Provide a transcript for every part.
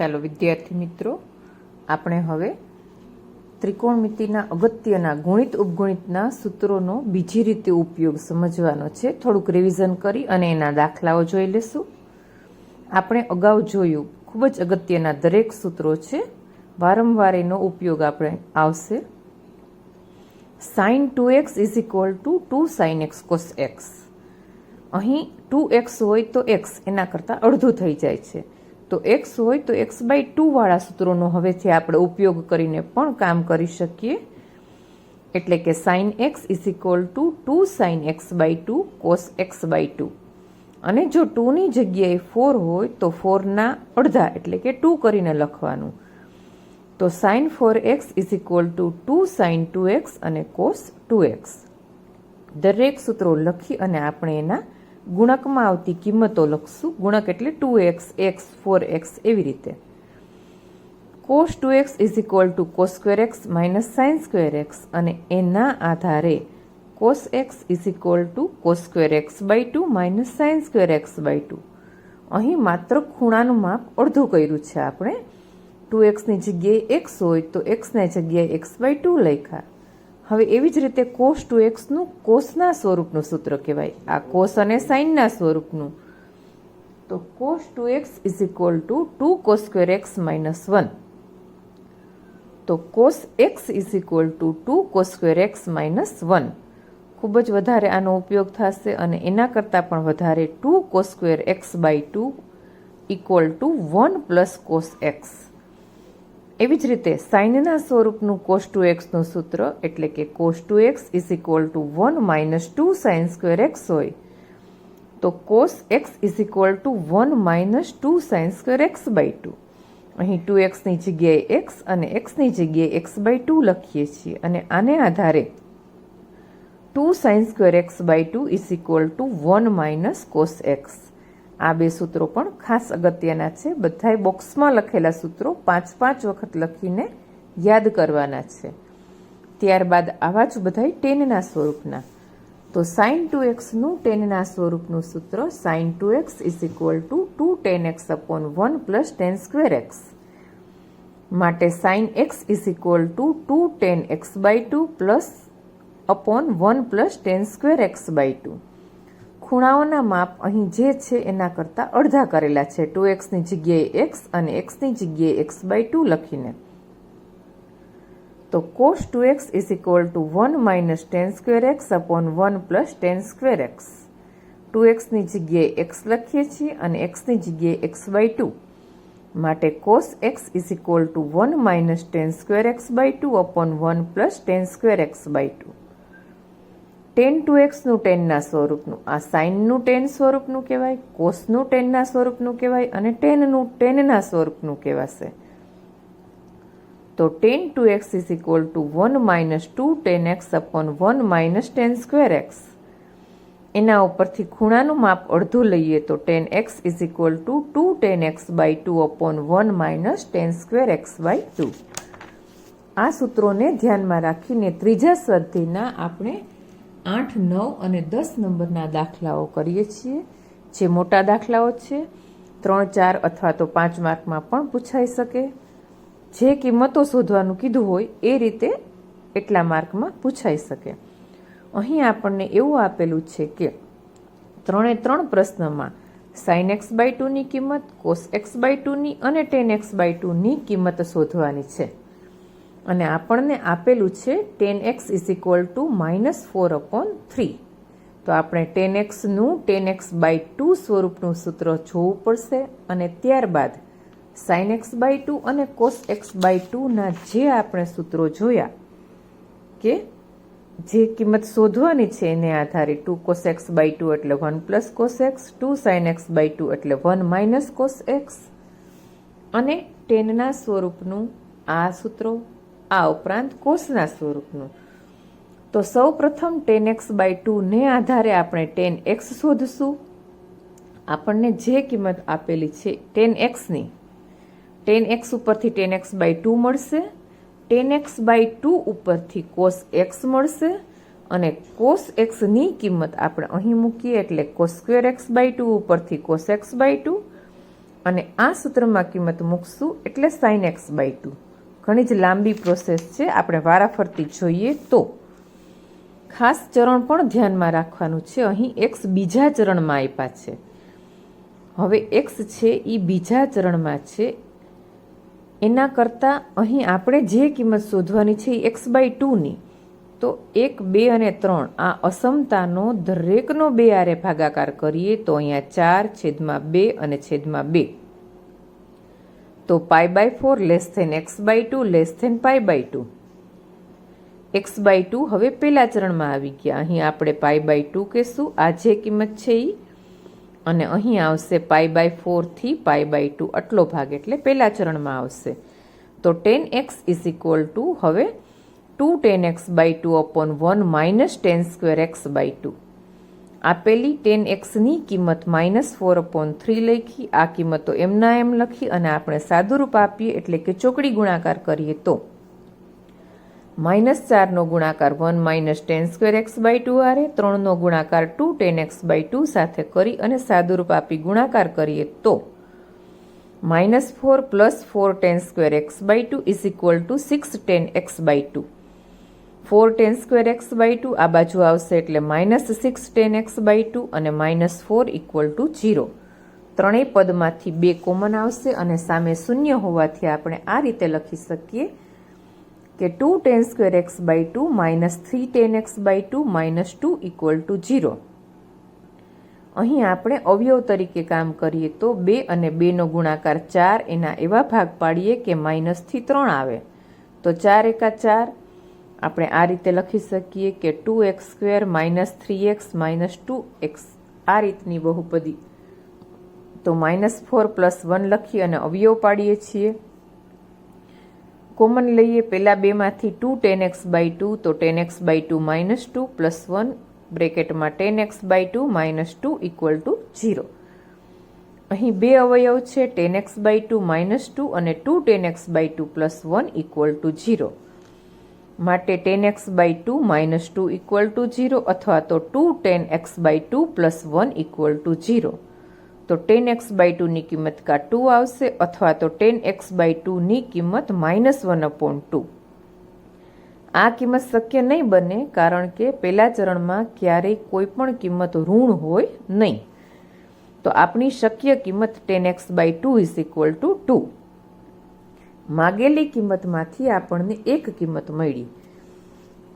ચાલો વિદ્યાર્થી મિત્રો, આપણે હવે ત્રિકોણમિતિના અગત્યના ગુણિત ઉપગુણિતના સૂત્રોનો બીજી રીતે ઉપયોગ સમજવાનો છે. થોડુંક રિવિઝન કરી અને એના દાખલાઓ જોઈ લેશું. આપણે અગાઉ જોયું ખૂબ જ અગત્યના દરેક સૂત્રો છે, વારંવાર એનો ઉપયોગ આપણે આવશે. sin 2x is equal two 2 sin x cos x. અહીં 2x હોય તો x એના કરતાં અડધું થઈ જાય છે, તો x હોય તો x/2 વાળા સૂત્રોનો હવેથી આપણે ઉપયોગ કરીને પણ કામ કરી શકીએ. એટલે કે sin x is equal two 2 sin x/2 cos x/2. અને જો 2ની જગ્યાએ 4 હોય તો 4ના અડધા એટલે કે 2 કરીને લખવાનું. તો sin 4x is equal two 2 sin 2x અને cos 2x. દરેક સૂત્રો લખી અને આપણે એના ગુણકમાં આવતી કિંમતો લખશું. ગુણક એટલે 2x, x, 4x એવી રીતે. cos 2x is equal two cos square x minus sin square x અને એના આધારે cos x is equal two cos square x/2 minus sin square x/2. અહીં માત્ર ખૂણાનું માપ અડધું કર્યું છે આપણે. 2xની જગ્યાએ x હોય તો xની જગ્યાએ x/2 લખ્યા. હવે એવી જ રીતે cos 2xનું કોસના સ્વરૂપનું સૂત્ર કહેવાય. આ કોસ અને સાઇનના સ્વરૂપનું. તો cos 2x is equal two 2 cos square x minus 1. તો cos x is equal two 2 cos square x minus 1. ખૂબ જ વધારે આનો ઉપયોગ થશે અને એના કરતાં પણ વધારે 2 cos square x/2 equal to 1 plus cos x. એવી જ રીતે સાઇનના સ્વરૂપનું cos 2xનું સૂત્ર એટલે કે cos 2x is equal to 1 minus 2 sin square x હોય તો cos x is equal to 1 minus 2 sin square x/2. અહીં 2xની જગ્યાએ x અને xની જગ્યાએ x/2 લખીએ છીએ અને આને આધારે 2 sin square x/2 is equal to 1 minus cos x. આ બે સૂત્રો પણ ખાસ અગત્યના છે. બધાય બોક્સમાં લખેલા સૂત્રો 5-5 વખત લખીને યાદ કરવાના છે. ત્યારબાદ આવા જ બધાય ટેનના સ્વરૂપના. તો sin 2xનું ટેનના સ્વરૂપનું સૂત્ર sin 2x is equal two 2 tan x upon 1 plus tan square x. માટે sin x is equal two 2 tan x/2 plus upon 1 plus tan square x/2. ખૂણાઓના માપ અહીં જે છે એના કરતાં અડધા કરેલા છે. 2xની જગ્યાએ x અને xની જગ્યાએ x/2 લખીને. તો cos 2x is equal to 1 minus tan square x upon 1 plus tan square x. 2xની જગ્યાએ x લખીએ છીએ અને xની જગ્યાએ x/2. માટે cos x is equal to 1 minus tan square x/2 upon 1 plus tan square x/2. tan 2xનું ટેનના સ્વરૂપનું, આ સાઇનનું ten સ્વરૂપનું કહેવાય, કોસનું ટેનના સ્વરૂપનું કહેવાય અને ટેનનું ટેનના સ્વરૂપનું કહેવાશે. તો tan 2x is equal to 1 minus 2 tan x upon 1 minus tan square x. એના ઉપરથી ખૂણાનું માપ અડધું લઈએ તો tan x is equal two 2 tan x/2 upon 1 minus tan square x/2. આ સૂત્રોને ધ્યાનમાં રાખીને ત્રીજા સ્વાધ્યાયના આપણે 8, 9 અને 10 નંબરના દાખલાઓ કરીએ છીએ. જે મોટા દાખલાઓ છે, 3, 4 અથવા તો 5 માર્કમાં પણ પૂછાઈ શકે. જે કિંમતો શોધવાનું કીધું હોય એ રીતે એટલા માર્કમાં પૂછાઈ શકે. અહીં આપણને એવું આપેલું છે કે 3 પ્રશ્નમાં sin x/2ની કિંમત, cos x/2ની અને tan x/2ની કિંમત શોધવાની છે. અને આપણને આપેલું છે tan x is equal two -4/3. તો આપણે tan xનું tan x/2 સ્વરૂપનું સૂત્ર જોવું પડશે અને ત્યારબાદ sin x/2 અને cos x/2ના જે આપણે સૂત્રો જોયા કે જે કિંમત શોધવાની છે એને આધારે 2 cos x/2 એટલે 1 plus cos x, 2 sin x/2 એટલે 1 માઇનસ cos x અને ટેનના સ્વરૂપનું આ સૂત્રો, આ ઉપરાંત કોસના સ્વરૂપનું. તો સૌ પ્રથમ tan x/2 ને આધારે આપણે tan x શોધશું. આપણને જે કિંમત આપેલી છે tan xની, tan x ઉપરથી tan x/2 મળશે, tan x/2 ઉપરથી cos x મળશે અને cos xની કિંમત આપણે અહીં મૂકીએ એટલે cos સ્ક્વેર x/2 ઉપરથી cos x/2 અને આ સૂત્રમાં કિંમત મૂકશું એટલે સાઇન એક્સ બાય 2. ઘણી જ લાંબી પ્રોસેસ છે, આપણે વારાફરતી જોઈએ તો ખાસ ચરણ પણ ધ્યાનમાં રાખવાનું છે. અહીં એક્સ બીજા ચરણમાં આપ્યા છે. હવે એક્સ છે એ બીજા ચરણમાં છે, એના કરતાં અહીં આપણે જે કિંમત શોધવાની છે એ એક્સ બાય 2ની. તો 1, 2 અને 3 આ અસમતાનો દરેકનો 2 આરે ભાગાકાર કરીએ તો અહીંયા 4/2 અને /2. તો π/4 less than x by 2 less than π/2. X by 2 હવે પહેલા ચરણમાં આવી ગયા. અહીં આપણે π/2 કહેશું, આ જે કિંમત છે એ, અને અહીં આવશે π/4 થી π/2 આટલો ભાગ, એટલે પહેલા ચરણમાં આવશે. તો 10x ઇઝ ઇક્વલ ટુ હવે 2 10x/2 upon 1 minus 10 square x/2. આપેલી 10xની કિંમત -4/3 લખી, આ કિંમતો એમના એમ લખી અને આપણે સાદુરૂપ આપીએ એટલે કે ચોકડી ગુણાકાર કરીએ તો -4નો ગુણાકાર 1 minus 10 square x/2 આરે, 3નો ગુણાકાર 2 10x/2 સાથે કરી અને સાદુરૂપ આપી ગુણાકાર કરીએ તો -4 + 4 10 square x/2 is equal to 6 10x/2. 4 10 square x/2 આ બાજુ આવશે એટલે -6 10x/2 અને -4 = 0. ત્રણેય પદમાંથી 2 કોમન આવશે અને સામે શૂન્ય હોવાથી આપણે આ રીતે લખી શકીએ કે 2 10 square x/2 -3 10x/2 -2 = 0. અહીં આપણે અવયવ તરીકે કામ કરીએ તો 2 અને 2નો ગુણાકાર 4, એના એવા ભાગ પાડીએ કે -થી 3 આવે. તો 4 એકા 4 આપણે આ રીતે લખી શકીએ કે 2x² -3x -2x, આ રીતની બહુપદી. તો -4 + 1 લખી અને અવયવ પાડીએ છીએ. કોમન લઈએ પહેલા બેમાંથી 2 10x/2, તો 10x/2 -2 + 1 બ્રેકેટમાં 10x/2 -2 = 0. અહીં બે અવયવ છે, 10x/2 -2 અને 2 10x/2 + 1 = 0. માટે 10x/2 -2 = 0 અથવા તો 2 10x/2 + 1 = 0. તો 10x/2 ની કિંમત કાં 2 આવશે અથવા તો 10x/2 ની કિંમત -1/2. આ કિંમત શક્ય નહીં બને કારણ કે પહેલા ચરણમાં ક્યારેય કોઈ પણ કિંમત ઋણ હોય નહીં. તો આપણી શક્ય કિંમત 10x/2 = 2. માગેલી કિંમતમાંથી આપણને એક કિંમત મળી.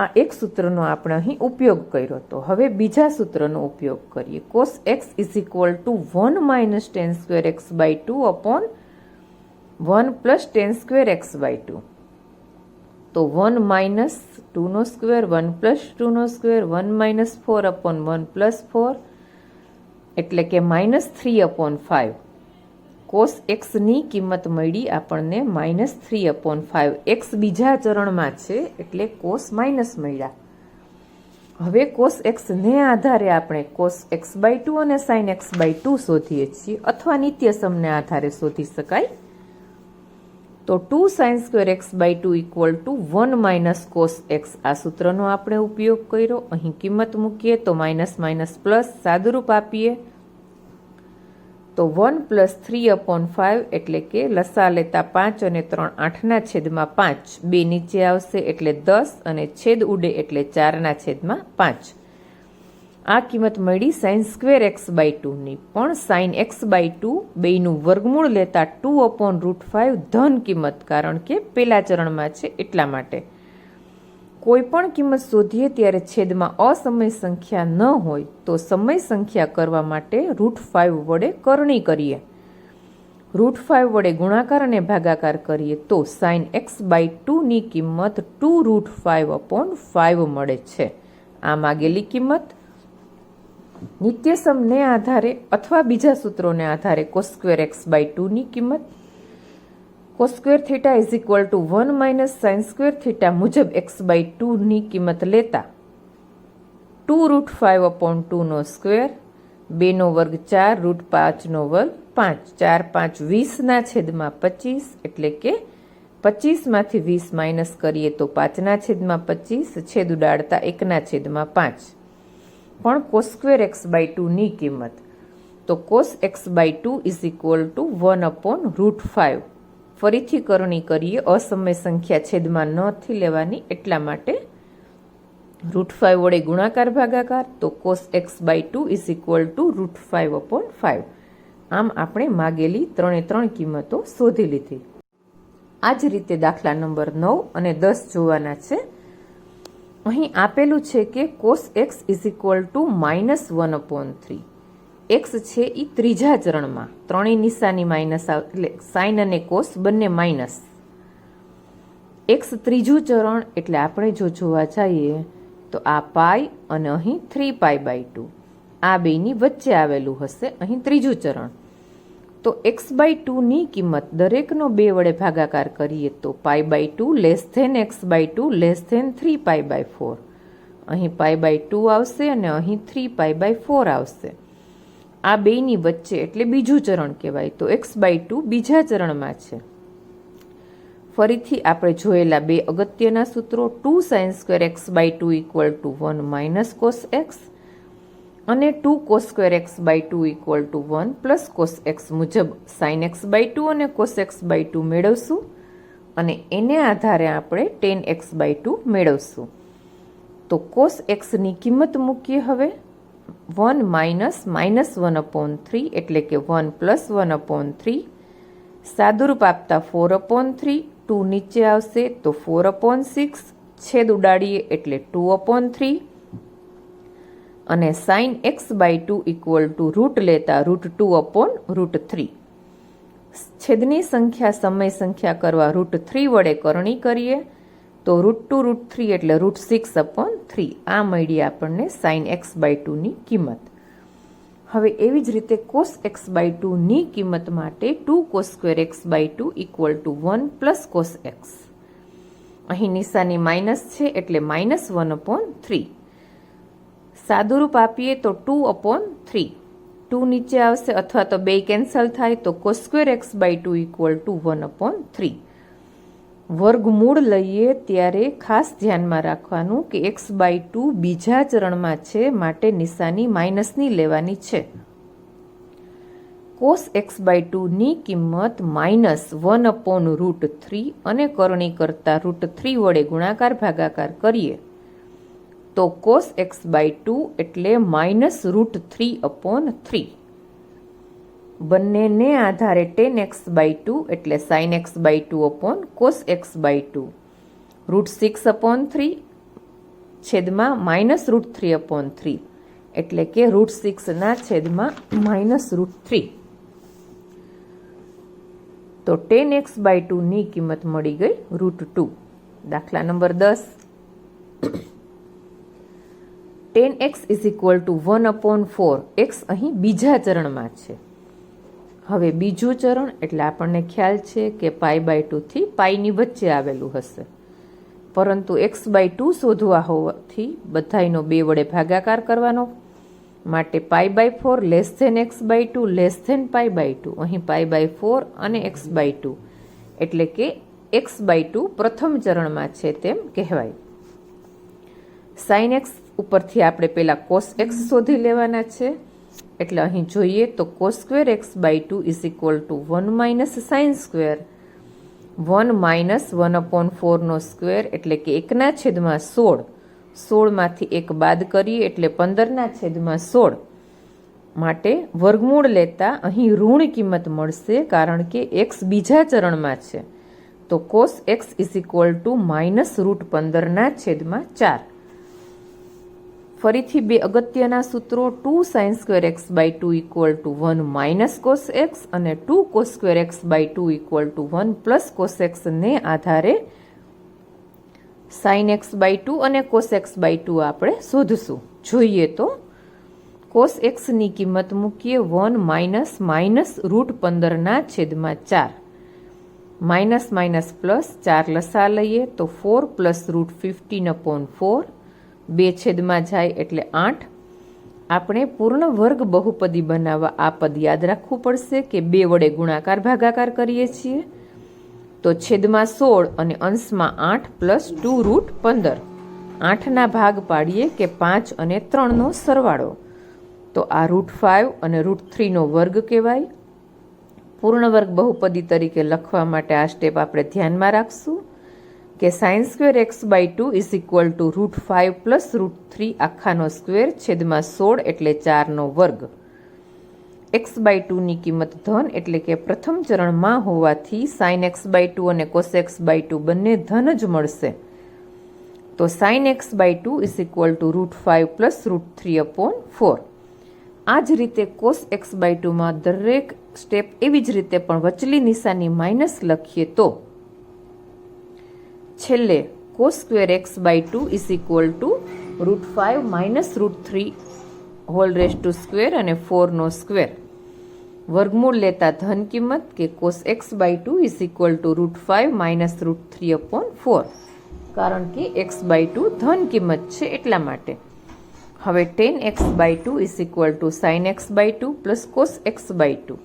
આ એક સૂત્રનો આપણે અહીં ઉપયોગ કર્યો. તો હવે બીજા સૂત્રનો ઉપયોગ કરીએ. cos x is equal to 1 minus 10 square x/2 upon 1 plus 10 square x/2. તો 1 માઇનસ 2નો સ્ક્વેર, 1 પ્લસ 2નો સ્ક્વેર, 1 માઇનસ 4 અપોન 1 પ્લસ 4, એટલે કે -3/5. cos x ની કિંમત મળી આપણને -3/5. x બીજા ચરણમાં છે એટલે cos માઇનસ મળ્યા. હવે cos x ને આધારે આપણે cos x/2 અને sin x/2 શોધીએ છીએ, અથવા નિત્યસમને આધારે શોધી શકાય. તો 2 sin² x/2 = 1 minus cos x. આ સૂત્રનો આપણે ઉપયોગ કર્યો. અહીં કિંમત મૂકીએ તો --+, સાદુરૂપ આપીએ તો 1 + 3/5, એટલે કે લસા લેતા 5 અને 3 8/5. 2 નીચે આવશે એટલે 10 અને છેદ ઉડે એટલે 4/5. આ કિંમત મળી sin² x/2 ની. પણ sin x/2 બેયનું વર્ગમૂળ લેતા 2/5 ધન કિંમત, કારણ કે પહેલા ચરણમાં છે એટલા માટે. કોઈ પણ કિંમત શોધીએ ત્યારે છેદમાં અસમય સંખ્યા ન હોય તો સમય સંખ્યા કરવા માટે √5 વડે કરણી કરીએ. √5 વડે ગુણાકાર અને ભાગાકાર કરીએ તો sin x/2 ની કિંમત 2√5/5 મળે છે. આ માગેલી કિંમત. નિત્યસમને આધારે અથવા બીજા સૂત્રોને આધારે cos² x/2 ની કિંમત. cos² θ = 1 માઇનસ sin² θ મુજબ x/2 ની કિંમત લેતા 2√5/2 નો સ્ક્વેર, 2નો વર્ગ 4, √5 નો વર્ગ 5, 4 5 20/25, એટલે કે 25માંથી 20 માઇનસ કરીએ તો 5/25, છેદ ઉડાડતા 1/5. પણ cos² x/2 ની કિંમત. તો તો cos x by 2 is equal to 1/√5. ફરીથી કરણી કરીએ, અસમય સંખ્યા છેદમાં નથી લેવાની એટલા માટે. √5 વડે ગુણાકાર ભાગાકાર, તો cos x by 2 is equal to √5/5. આમ આપણે માગેલી 3 કિંમતો શોધી લીધી. આ જ રીતે દાખલા નંબર 9 અને 10 જોવાના છે. અહીં આપેલું છે કે cos x is equal two -1/3. X છે એ ત્રીજા ચરણમાં, ત્રણેય નિશાની માઇનસ એટલે સાઇન અને કોસ બંને માઇનસ. એક્સ ત્રીજું ચરણ એટલે આપણે જો જોવા જઈએ તો આ પાઈ અને અહીં 3π/2 આ બેની વચ્ચે આવેલું હશે અહીં ત્રીજું ચરણ. તો x/2 ની કિંમત દરેકનો 2 વડે ભાગાકાર કરીએ તો π/2 x/2 3π/4. અહીં π/2 આવશે અને અહીં 3π/4 આવશે. આ બેની વચ્ચે એટલે બીજું ચરણ કહેવાય. તો x/2 બીજા ચરણમાં છે. ફરીથી આપણે જોયેલા બે અગત્યના સૂત્રો 2 sin² x/2 equal to 1 - cos x અને 2 cos² x/2 equal to 1 + cos x મુજબ sin x/2 અને cos x/2 મેળવશું અને એને આધારે આપણે tan x/2 મેળવશું. તો cos x ની કિંમત મૂકીએ હવે. 1 - -1/3 એટલે કે 1 + 1/3. સાદુરૂપ આપતા 4/3. 2 નીચે આવશે તો 4/6. છેદ ઉડાડીએ એટલે 2/3. અને sin x/2 equal to route લેતા √2/√3. છેદની સંખ્યા સમય સંખ્યા કરવા √3 વડે કરણી કરીએ તો √2√3 એટલે √6/3. આ મળી આપણને sin x/2 ની કિંમત. હવે એવી જ રીતે cos x/2 ની કિંમત માટે 2 cos² x/2 equal to 1 + cos x. અહીં નિશાની માઇનસ છે એટલે -1/3. સાદુરૂપ આપીએ તો 2/3. 2 નીચે આવશે અથવા તો બે કેન્સલ થાય તો cos² x/2 ઇક્વલ ટુ 1/3. વર્ગમૂળ લઈએ ત્યારે ખાસ ધ્યાનમાં રાખવાનું કે x/2 બીજા ચરણમાં છે માટે નિશાની માઇનસની લેવાની છે. cos x/2 ની કિંમત -1/√3 અને કરણી કરતા √3 વડે ગુણાકાર ભાગાકાર કરીએ તો cos x/2 એટલે -√3/3. બંનેને આધારે tan x/2 એટલે sin x/2/cos x/2. √6/3 છેદમાં -√3/3 એટલે કે √6 ના છેદમાં -√3. તો tan x/2 ની કિંમત મળી ગઈ √2. દાખલા number 10. tan x is equal two 1/4. x અહીં બીજા ચરણમાં છે. હવે બીજું ચરણ એટલે આપણને ખ્યાલ છે કે π/2 થી પાઈની વચ્ચે આવેલું હશે. પરંતુ x/2 શોધવા હોવાથી બધાયનો 2 વડે ભાગાકાર કરવાનો માટે π/4 x/2 π/2. અહીં π/4 અને x/2 એટલે કે x/2 પ્રથમ ચરણમાં છે તેમ કહેવાય. sin x ઉપરથી આપણે પહેલા cos x શોધી લેવાના છે. એટલે અહીં જોઈએ તો cos² x/2 is equal to 1 - sin². 1 - 1/4² એટલે કે 1/16. 16માંથી 1 બાદ કરીએ એટલે 15/16. માટે વર્ગમૂળ લેતા અહીં ઋણ કિંમત મળશે કારણ કે x બીજા ચરણમાં છે. તો cos x is equal two -√15/4. ફરીથી બે અગત્યના સૂત્રો 2 sin² x/2 equal to 1 - cos x અને 2 cos² x/2 equal to 1 + cos x ને આધારે sin x/2 અને cos x/2 આપણે શોધશું. જોઈએ તો cos x ની કિંમત મૂકીએ 1 - -√15/4. માઇનસ માઇનસ પ્લસ 4 લસા લઈએ તો 4 + √15/4. 2 છેદમાં જાય એટલે 8. આપણે પૂર્ણ વર્ગ બહુપદી બનાવવા આ પદ યાદ રાખવું પડશે કે 2 વડે ગુણાકાર ભાગાકાર કરીએ છીએ. તો છેદમાં 16 અને અંશમાં 8 + 2√15. 8ના ભાગ પાડીએ કે 5 અને 3નો સરવાળો. તો આ √5 અને √3નો વર્ગ કહેવાય. પૂર્ણ વર્ગ બહુપદી તરીકે લખવા માટે આ સ્ટેપ આપણે ધ્યાનમાં રાખશું કે sin²x/2 is equal to √5 plus √3 આખાનો સ્ક્વેર છેદમાં 16 એટલે 4નો વર્ગ. x/2ની કિંમત ધન એટલે કે પ્રથમ ચરણમાં હોવાથી sin x/2 અને cos x/2 બંને ધન જ મળશે. તો sin x/2 is equal to √5 plus √3/4. આ જ રીતે cos x/2 માં દરેક સ્ટેપ એવી જ રીતે પણ વચલી નિશાની માઇનસ લખીએ તો છેલ્લે cos²x/2 is equal to √5 minus √3 whole raise to square અને 4નો સ્ક્વેર. વર્ગમૂળ લેતા ધન કિંમત કે cos x/2 is equal to √5 minus √3/4, કારણ કે x/2 ધન કિંમત છે એટલા માટે. હવે tan x/2 is equal two sin x/2 plus cos x/2.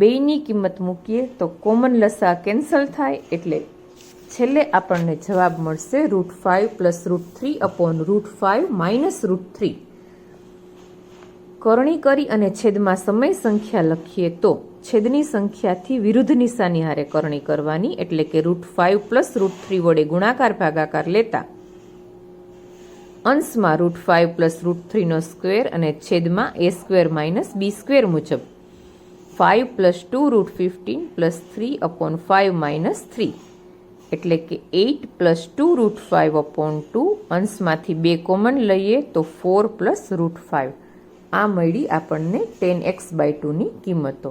બેયની કિંમત મૂકીએ તો કોમન લસા કેન્સલ થાય એટલે છેલ્લે આપણને જવાબ મળશે √5 પ્લસ √3/5 માઇનસ √3. કરણી કરી અને છેદમાં સમય સંખ્યા લખીએ તો છેદની સંખ્યાથી વિરુદ્ધ નિશાની હારે કરણી કરવાની, એટલે કે √5 પ્લસ √3 વડે ગુણાકાર ભાગાકાર લેતા અંશમાં √5 પ્લસ √3નો સ્ક્વેર અને છેદમાં a² માઇનસ b² મુજબ 5 પ્લસ 2 √15 પ્લસ 3/5 માઇનસ 3, એટલે કે 8 પ્લસ 2 √5/2. અંશમાંથી 2 કોમન લઈએ તો 4 પ્લસ √5. આ મળી આપણને tan x/2ની કિંમતો.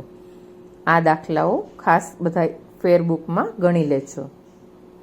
આ દાખલાઓ ખાસ બધા ફેરબુકમાં ગણી લેજો.